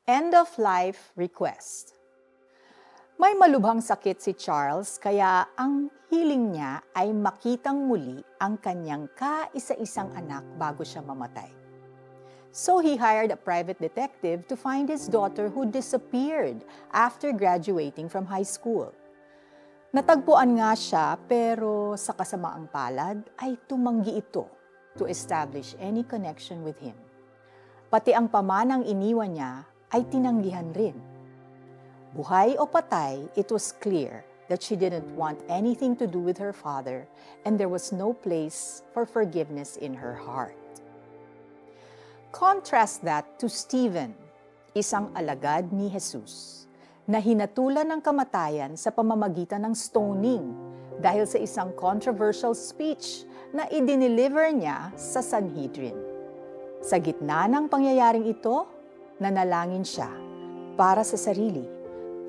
End-of-life request. May malubhang sakit si Charles kaya ang hiling niya ay makitang muli ang kanyang kaisa-isang anak bago siya mamatay. So he hired a private detective to find his daughter who disappeared after graduating from high school. Natagpuan nga siya pero sa kasamaang palad ay tumanggi ito to establish any connection with him. Pati ang pamanang iniwan niya ay tinanggihan rin. Buhay o patay, it was clear that she didn't want anything to do with her father and there was no place for forgiveness in her heart. Contrast that to Stephen, isang alagad ni Jesus, na hinatulan ng kamatayan sa pamamagitan ng stoning dahil sa isang controversial speech na idineliver niya sa Sanhedrin. Sa gitna ng pangyayaring ito, nanalangin siya para sa sarili,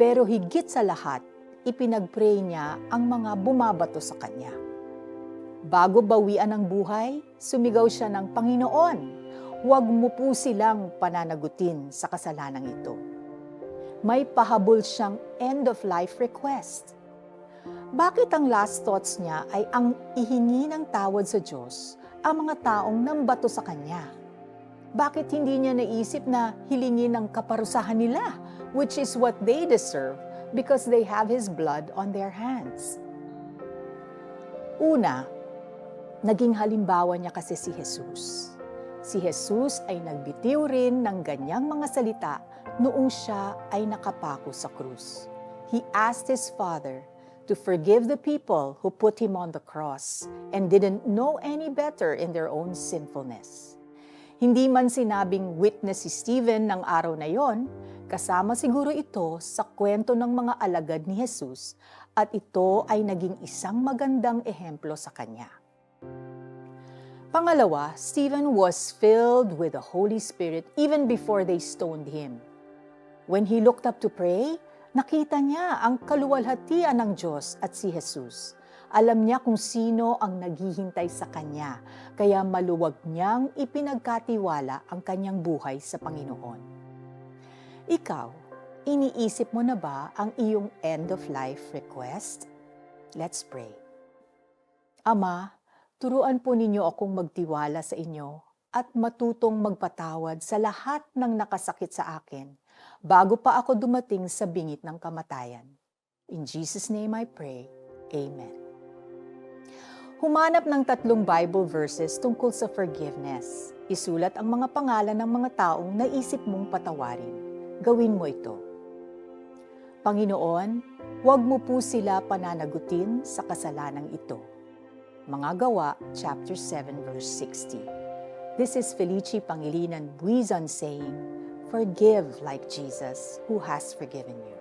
pero higit sa lahat, ipinagpray niya ang mga bumabato sa kanya. Bago bawian ng buhay, sumigaw siya ng Panginoon, huwag mo po silang pananagutin sa kasalanang ito. May pahabol siyang end-of-life request. Bakit ang last thoughts niya ay ang ihingi ng tawad sa Diyos ang mga taong nambato sa kanya? Bakit hindi niya naisip na hilingin ang kaparusahan nila, which is what they deserve because they have His blood on their hands? Una, naging halimbawa niya kasi si Jesus. Si Jesus ay nagbitiw rin ng ganyang mga salita noong siya ay nakapako sa krus. He asked His Father to forgive the people who put Him on the cross and didn't know any better in their own sinfulness. Hindi man sinabing witness si Stephen ng araw na yon, kasama siguro ito sa kwento ng mga alagad ni Jesus at ito ay naging isang magandang ehemplo sa kanya. Pangalawa, Stephen was filled with the Holy Spirit even before they stoned him. When he looked up to pray, nakita niya ang kaluwalhatian ng Diyos at si Jesus. Alam niya kung sino ang naghihintay sa kanya, kaya maluwag niyang ipinagkatiwala ang kanyang buhay sa Panginoon. Ikaw, iniisip mo na ba ang iyong end-of-life request? Let's pray. Ama, turuan po ninyo akong magtiwala sa inyo at matutong magpatawad sa lahat ng nakasakit sa akin bago pa ako dumating sa bingit ng kamatayan. In Jesus' name I pray. Amen. Humanap ng 3 Bible verses tungkol sa forgiveness. Isulat ang mga pangalan ng mga taong naisip mong patawarin. Gawin mo ito. Panginoon, huwag mo po sila pananagutin sa kasalanang ito. Mga Gawa, chapter 7, verse 60. This is Felici Pangilinan Buizon saying, forgive like Jesus who has forgiven you.